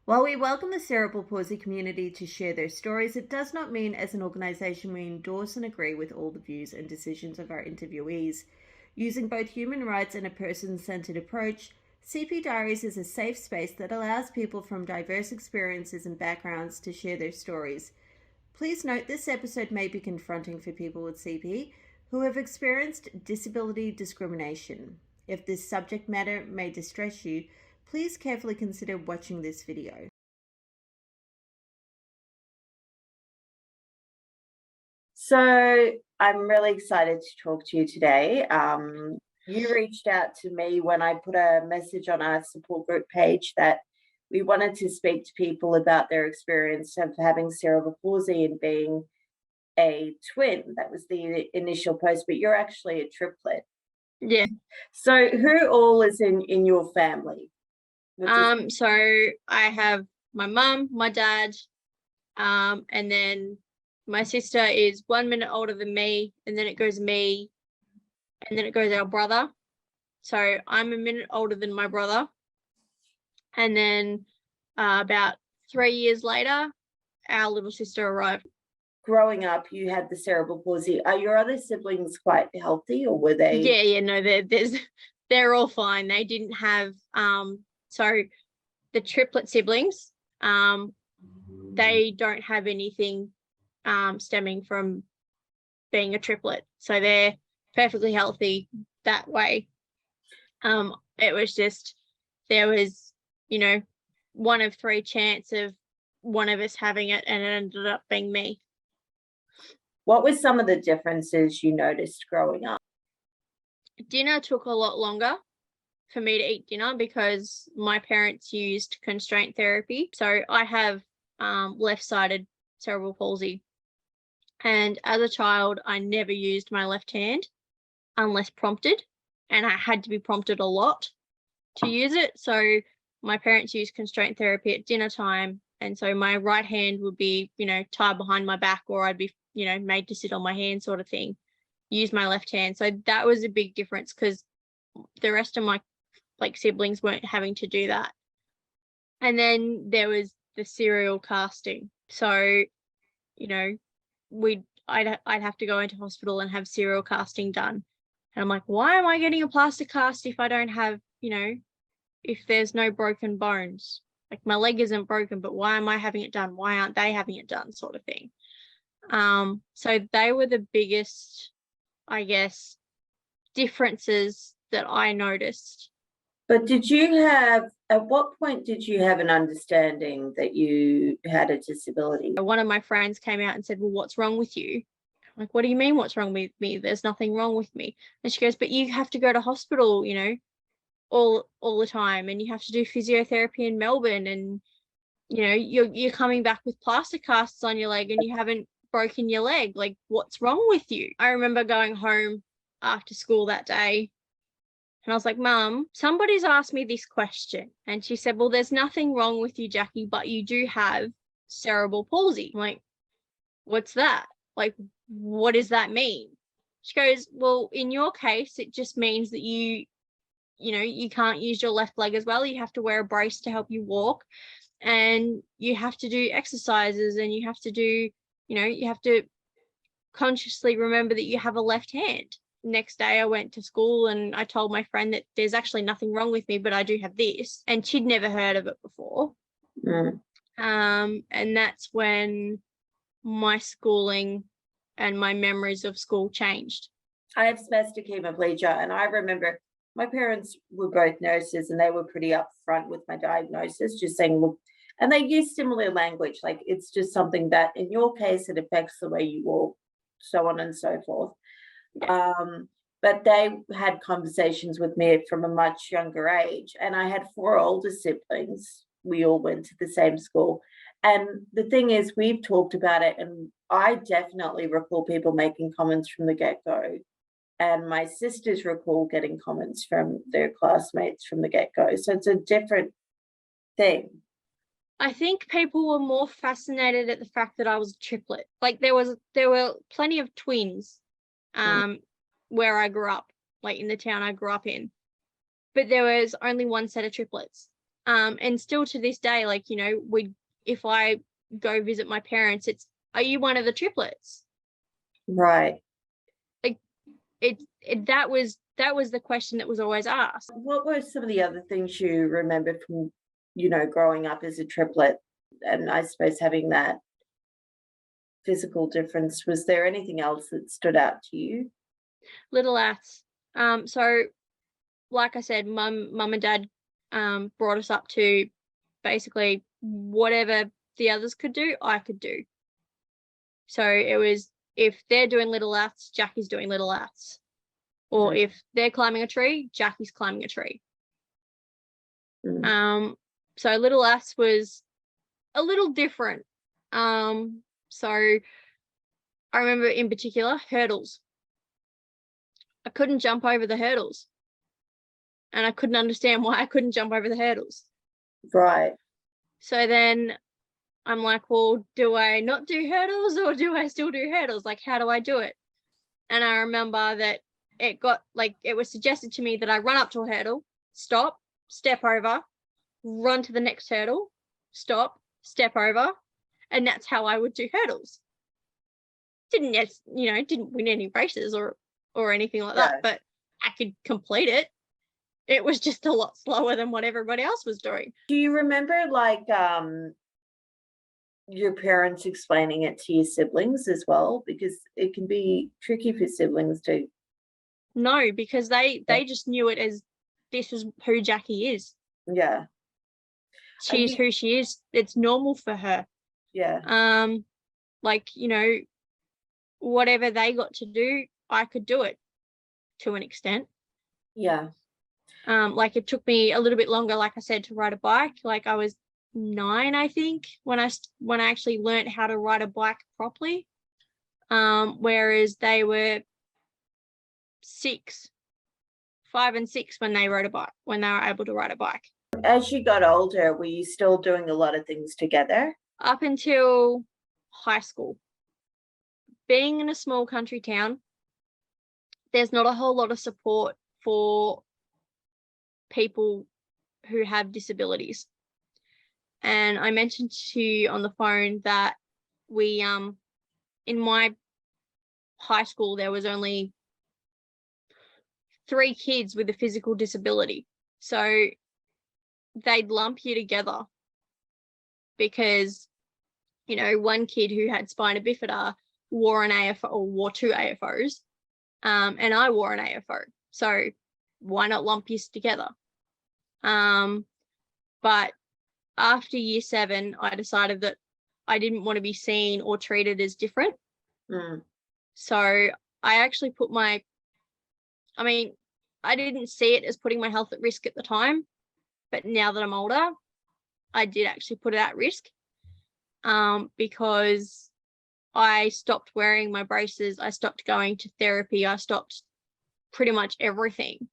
While we welcome the Cerebral Palsy community to share their stories, it does not mean as an organisation we endorse and agree with all the views and decisions of our interviewees. Using both human rights and a person-centred approach, CP Diaries is a safe space that allows people from diverse experiences and backgrounds to share their stories. Please note this episode may be confronting for people with CP who have experienced disability discrimination. If this subject matter may distress you, please carefully consider watching this video. So I'm really excited to talk to you today. You reached out to me when I put a message on our support group page that we wanted to speak to people about their experience of having cerebral palsy and being a twin. That was the initial post, but you're actually a triplet. Yeah. So who all is in your family? So I have my mum, my dad, and then my sister is 1 minute older than me, and then it goes me, and then it goes our brother. So I'm a minute older than my brother. And then about 3 years later, our little sister arrived. Growing up, you had the cerebral palsy. Are your other siblings quite healthy, or were they? Yeah, no, they're all fine. They didn't have so the triplet siblings, they don't have anything stemming from being a triplet, so they're perfectly healthy that way. It was just there was 1 of 3 chance of one of us having it, and it ended up being me. What were some of the differences you noticed growing up? Dinner took a lot longer for me to eat dinner because my parents used constraint therapy. So I have left-sided cerebral palsy. And as a child, I never used my left hand unless prompted. And I had to be prompted a lot to use it. So my parents used constraint therapy at dinner time. And so my right hand would be, tied behind my back, or I'd be, made to sit on my hand sort of thing. Use my left hand. So that was a big difference because the rest of my siblings weren't having to do that. And then there was the cereal casting. So, I'd have to go into hospital and have cereal casting done. And I'm like, why am I getting a plaster cast if I don't have, if there's no broken bones? Like, my leg isn't broken, but why am I having it done? Why aren't they having it done, sort of thing. So they were the biggest, I guess, differences that I noticed. But at what point did you have an understanding that you had a disability? One of my friends came out and said, well, what's wrong with you? I'm like, what do you mean what's wrong with me? There's nothing wrong with me. And she goes, but you have to go to hospital, all the time, and you have to do physiotherapy in Melbourne, and you're coming back with plaster casts on your leg and you haven't broken your leg. Like, what's wrong with you? I remember going home after school that day and I was like, Mum, somebody's asked me this question. And she said, well, there's nothing wrong with you, Jacqui, but you do have cerebral palsy. I'm like, what's that? Like, what does that mean? She goes, well, in your case, it just means that you can't use your left leg as well. You have to wear a brace to help you walk, and you have to do exercises, and you have to do, you have to consciously remember that you have a left hand. Next day I went to school and I told my friend that there's actually nothing wrong with me, but I do have this, and she'd never heard of it before. And that's when my schooling and my memories of school changed. I have spastic hemiplegia, and I remember my parents were both nurses and they were pretty upfront with my diagnosis, just saying, look, and they use similar language, like it's just something that in your case it affects the way you walk, so on and so forth. Yeah. But they had conversations with me from a much younger age, and I had 4 older siblings. We all went to the same school. And the thing is, we've talked about it, and I definitely recall people making comments from the get-go. And my sisters recall getting comments from their classmates from the get-go. So it's a different thing. I think people were more fascinated at the fact that I was a triplet. Like, there were plenty of twins where I grew up, like in the town I grew up in. But there was only one set of triplets. And still to this day, like, you know, if I go visit my parents, it's, are you one of the triplets? Right. Like that was the question that was always asked. What were some of the other things you remember from, growing up as a triplet? And I suppose having that physical difference, was there anything else that stood out to you? Little Aths. So like I said, mum and dad brought us up to basically whatever the others could do, I could do. So it was, if they're doing Little Aths, Jacqui's doing Little Aths. Or if they're climbing a tree, Jacqui's climbing a tree. So Little Aths was a little different. So I remember in particular hurdles. I couldn't jump over the hurdles. And I couldn't understand why I couldn't jump over the hurdles. Right. So then I'm like, well, do I not do hurdles or do I still do hurdles? Like, how do I do it? And I remember that it was suggested to me that I run up to a hurdle, stop, step over, run to the next hurdle, stop, step over. And that's how I would do hurdles. Didn't win any races or anything like that, but I could complete it. It was just a lot slower than what everybody else was doing. Do you remember your parents explaining it to your siblings as well? Because it can be tricky for siblings to. No, because they just knew it as, this is who Jacqui is. Yeah. She's who she is. It's normal for her. Yeah. Like, whatever they got to do, I could do it to an extent. Yeah. Like it took me a little bit longer, like I said, to ride a bike. Like I was 9, I think, when I actually learned how to ride a bike properly. Whereas they were 5 and 6 when they were able to ride a bike. As you got older, were you still doing a lot of things together? Up until high school. Being in a small country town, there's not a whole lot of support for people who have disabilities. And I mentioned to you on the phone that we in my high school there was only 3 kids with a physical disability. So they'd lump you together because, one kid who had spina bifida wore an AFO or wore 2 AFOs, and I wore an AFO. So why not lump you together? But after year 7, I decided that I didn't want to be seen or treated as different. So I actually I didn't see it as putting my health at risk at the time, but now that I'm older, I did actually put it at risk, because I stopped wearing my braces, I stopped going to therapy, I stopped pretty much everything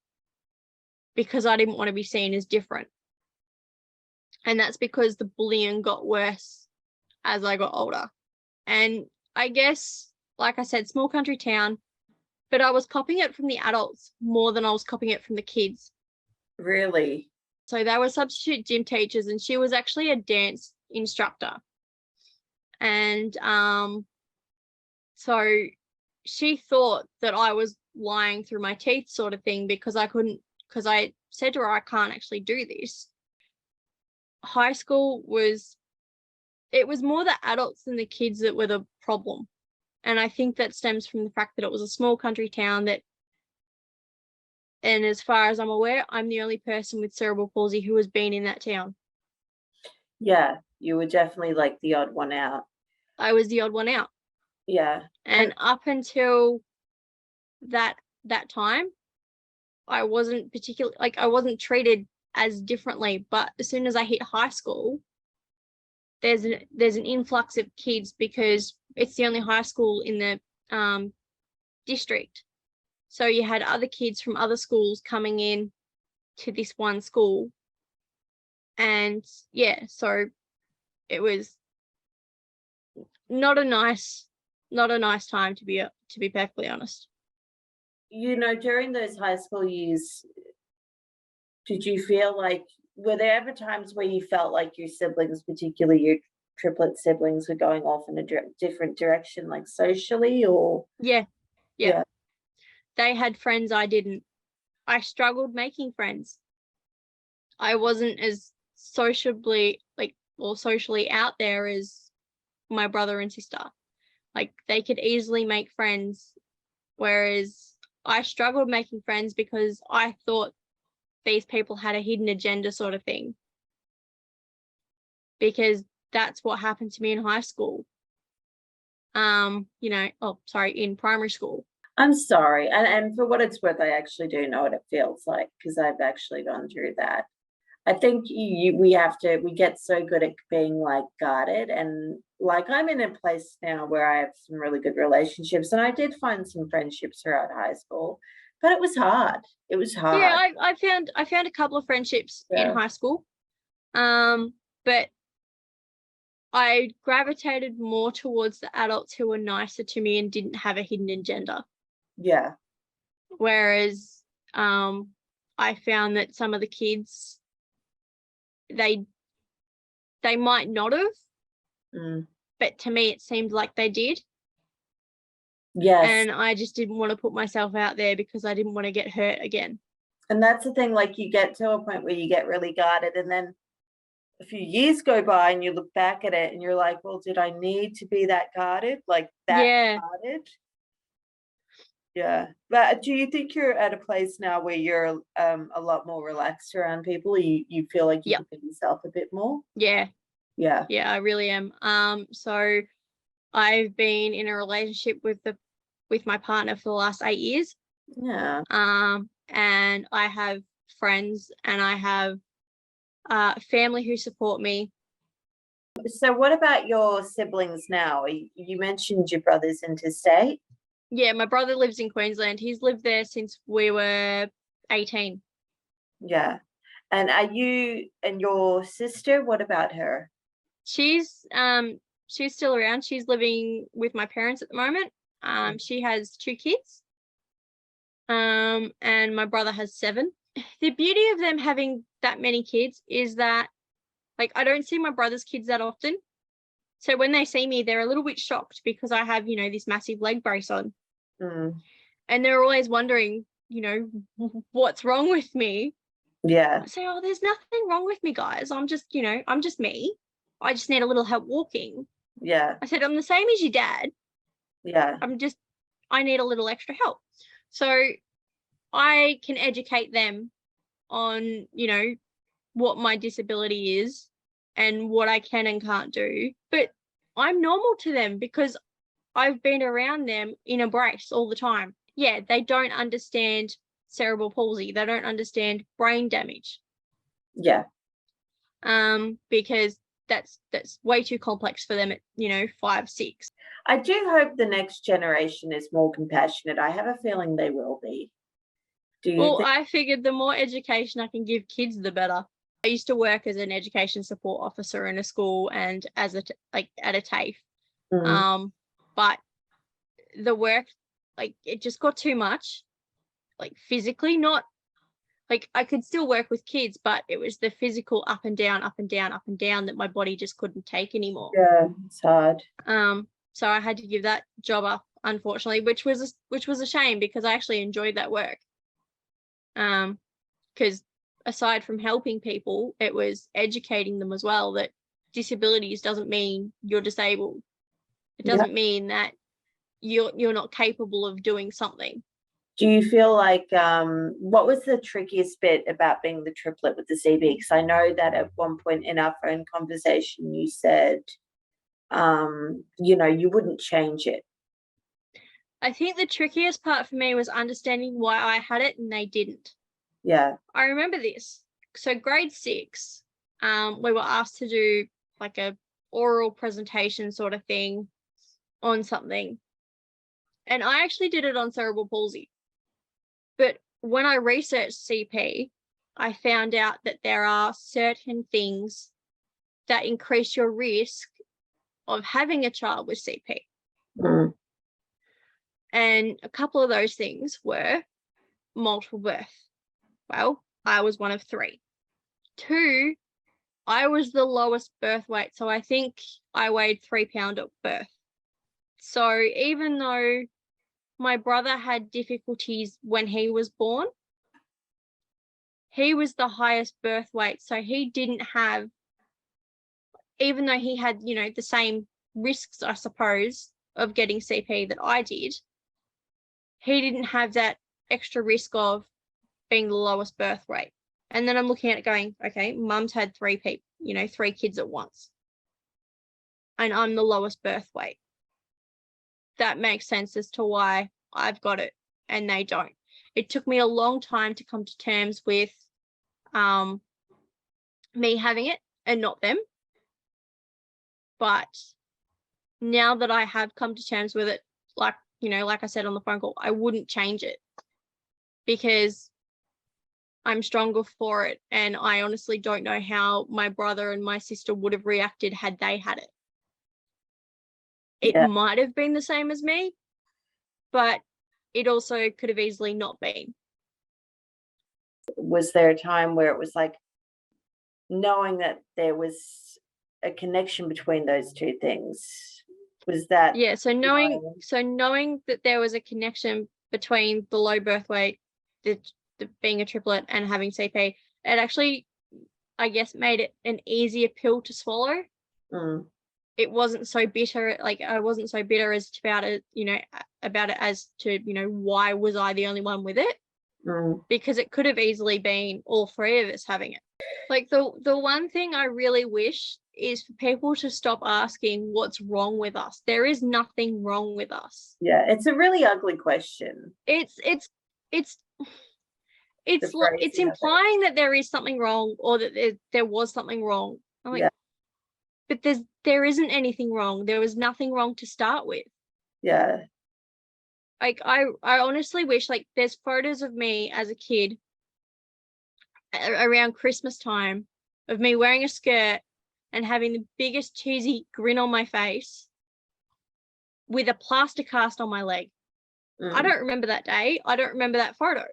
because I didn't want to be seen as different. And that's because the bullying got worse as I got older. And I guess, like I said, small country town, but I was copying it from the adults more than I was copying it from the kids. Really? So they were substitute gym teachers, and she was actually a dance instructor. And so she thought that I was lying through my teeth sort of thing because I said to her, I can't actually do this. High school was more the adults than the kids that were the problem. And I think that stems from the fact that it was a small country town and as far as I'm aware, I'm the only person with cerebral palsy who has been in that town. Yeah, you were definitely like the odd one out. I was the odd one out. Yeah. And up until that time, I wasn't I wasn't treated as differently. But as soon as I hit high school, there's an influx of kids because it's the only high school in the district. So you had other kids from other schools coming in to this one school. And yeah, so it was not a nice time to be perfectly honest. During those high school years, did you feel like were there ever times where you felt like your siblings, particularly your triplet siblings, were going off in a different direction, like socially, or Yeah. yeah, They had friends I didn't. I struggled making friends. I wasn't as sociably socially out there as my brother and sister. Like they could easily make friends, whereas I struggled making friends because I thought these people had a hidden agenda sort of thing. Because that's what happened to me in high school. In primary school. I'm sorry, and for what it's worth, I actually do know what it feels like because I've actually gone through that. I think we get so good at being like guarded, and like I'm in a place now where I have some really good relationships, and I did find some friendships throughout high school, but it was hard. It was hard. Yeah, I found a couple of friendships in high school. But I gravitated more towards the adults who were nicer to me and didn't have a hidden agenda. Yeah. Whereas I found that some of the kids, they might not have, but to me it seemed like they did. Yes. And I just didn't want to put myself out there because I didn't want to get hurt again. And that's the thing, like you get to a point where you get really guarded, and then a few years go by and you look back at it and you're like, well, did I need to be that guarded? Like that guarded? Yeah. But do you think you're at a place now where you're a lot more relaxed around people? You feel like you can be yourself a bit more? Yeah. Yeah. Yeah, I really am. So I've been in a relationship with my partner for the last 8 years. Yeah. And I have friends and I have family who support me. So what about your siblings now? You mentioned your brother's interstate. Yeah, my brother lives in Queensland. He's lived there since we were 18. Yeah. And are you and your sister, what about her? She's still around. She's living with my parents at the moment. She has 2 kids. And my brother has 7. The beauty of them having that many kids is that, like, I don't see my brother's kids that often. So when they see me, they're a little bit shocked because I have, this massive leg brace on. And they're always wondering, what's wrong with me? Yeah. I say, oh, there's nothing wrong with me, guys. I'm just me. I just need a little help walking. Yeah. I said, I'm the same as your dad. Yeah. I need a little extra help. So I can educate them on, what my disability is and what I can and can't do. But I'm normal to them because I've been around them in a brace all the time. Yeah, they don't understand cerebral palsy. They don't understand brain damage. Yeah. Because that's way too complex for them at 5, 6. I do hope the next generation is more compassionate. I have a feeling they will be. Do you think? I figured the more education I can give kids, the better. I used to work as an education support officer in a school and as at a TAFE. But the work, it just got too much, physically, not I could still work with kids, but it was the physical up and down, up and down, up and down that my body just couldn't take anymore. Yeah, it's hard. So I had to give that job up, unfortunately, which was a shame because I actually enjoyed that work. Because aside from helping people, it was educating them as well that disabilities doesn't mean you're disabled. It doesn't mean that you're not capable of doing something. Do you feel like what was the trickiest bit about being the triplet with the CB? Because I know that at one point in our phone conversation you said you wouldn't change it. I think the trickiest part for me was understanding why I had it and they didn't. Yeah. I remember this. So grade 6, we were asked to do a oral presentation sort of thing on something. And I actually did it on cerebral palsy. But when I researched CP, I found out that there are certain things that increase your risk of having a child with CP. And a couple of those things were multiple birth. Well, I was one of 3. 2, I was the lowest birth weight. So I think I weighed 3 pounds at birth. So even though my brother had difficulties when he was born, he was the highest birth weight. So he didn't have, even though he had, the same risks, I suppose, of getting CP that I did, he didn't have that extra risk of being the lowest birth weight. And then I'm looking at it going, okay, mum's had 3 kids at once. And I'm the lowest birth weight. That makes sense as to why I've got it and they don't. It took me a long time to come to terms with me having it and not them. But now that I have come to terms with it, like I said on the phone call, I wouldn't change it because I'm stronger for it. And I honestly don't know how my brother and my sister would have reacted had they had it. It might have been the same as me, but it also could have easily not been. Was there a time where it was like knowing that there was a connection between those two things? Was that so knowing that there was a connection between the low birth weight, the being a triplet and having CP, it actually, I guess, made it an easier pill to swallow. It wasn't so bitter, like I wasn't so bitter about it as to, why was I the only one with it? Because it could have easily been all 3 of us having it. Like the one thing I really wish is for people to stop asking what's wrong with us. There is nothing wrong with us. Yeah, it's a really ugly question. It's implying that there is something wrong or that there was something wrong. I'm like, but there isn't anything wrong. There was nothing wrong to start with. Yeah. Like I honestly wish, like, there's photos of me as a kid around Christmas time of me wearing a skirt and having the biggest cheesy grin on my face with a plaster cast on my leg. I don't remember that day. I don't remember that photo.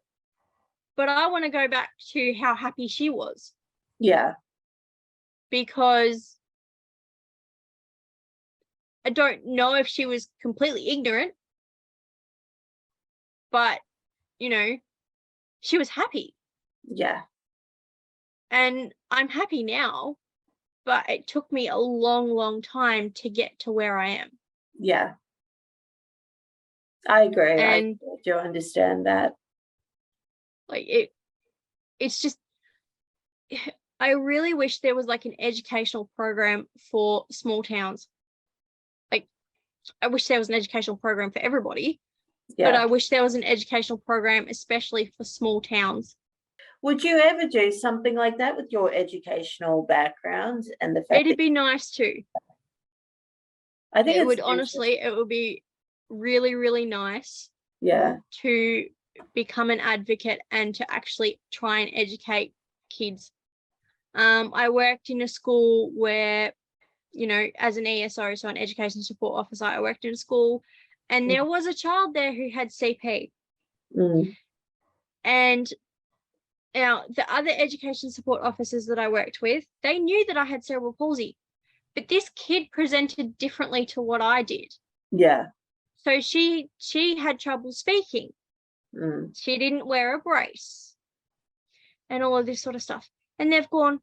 But I want to go back to how happy she was. Yeah. Because I don't know if she was completely ignorant, but, she was happy. Yeah. And I'm happy now, but it took me a long, long time to get to where I am. Yeah. I agree. And I do understand that. Like it's just, I really wish there was like an educational program for small towns. Like, I wish there was an educational program for everybody, but I wish there was an educational program especially for small towns. Would you ever do something like that with your educational background and the fact it'd be nice too? I think it would be really, really nice. Yeah. To become an advocate and to actually try and educate kids. I worked in a school where, as an ESO, so an education support officer, I worked in a school and there was a child there who had CP. And now the other education support officers that I worked with, they knew that I had cerebral palsy, but this kid presented differently to what I did. Yeah. So she had trouble speaking. She didn't wear a brace and all of this sort of stuff. And they've gone,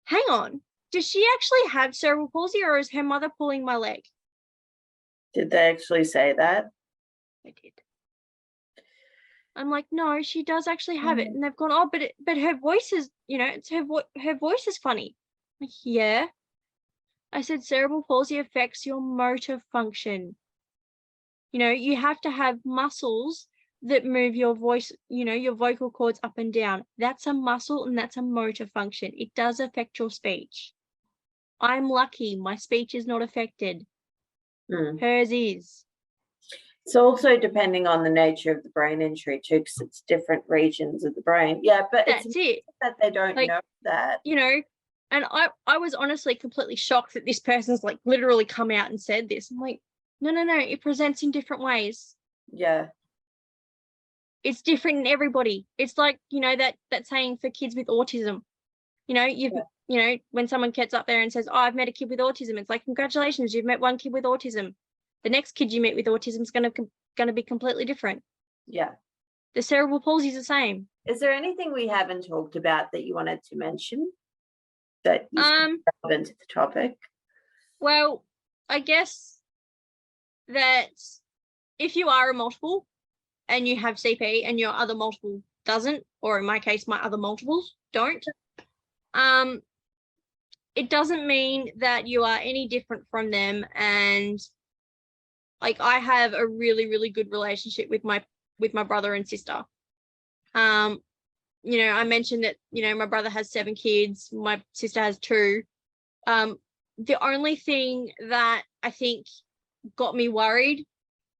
hang on, does she actually have cerebral palsy or is her mother pulling my leg? Did they actually say that? They did. I'm like, no, she does actually have it. And they've gone, oh, but her voice is, it's her voice is funny. I'm like, yeah. I said, cerebral palsy affects your motor function. You have to have muscles that move your voice, your vocal cords up and down. That's a muscle and that's a motor function. It does affect your speech. I'm lucky my speech is not affected. Hers is. It's also depending on the nature of the brain injury too, because it's different regions of the brain. Yeah, but that's it. That they don't know that. And I was honestly completely shocked that this person's like literally come out and said this. I'm like, no, it presents in different ways. Yeah. It's different in everybody. It's like, that saying for kids with autism. You know, when someone gets up there and says, oh, I've met a kid with autism, it's like, congratulations, you've met one kid with autism. The next kid you meet with autism is going to be completely different. Yeah. The cerebral palsy is the same. Is there anything we haven't talked about that you wanted to mention that is relevant to the topic? Well, I guess that if you are a multiple and you have CP and your other multiple doesn't, or in my case, my other multiples don't, it doesn't mean that you are any different from them. And like, I have a really, really good relationship with my brother and sister. You know, I mentioned that, you know, my brother has 7 kids, my sister has 2. The only thing that I think got me worried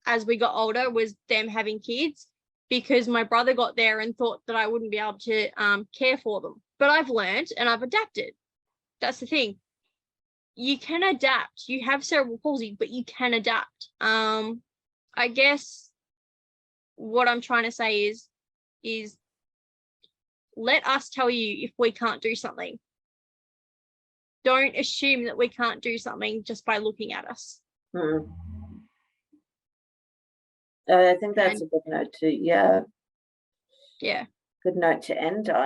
as we got older was them having kids, because my brother got there and thought that I wouldn't be able to care for them. But I've learned and I've adapted. That's the thing. You can adapt. You have cerebral palsy, but you can adapt. I guess what I'm trying to say is let us tell you if we can't do something. Don't assume that we can't do something just by looking at us. I think that's a good note to, yeah. Yeah. Good note to end on.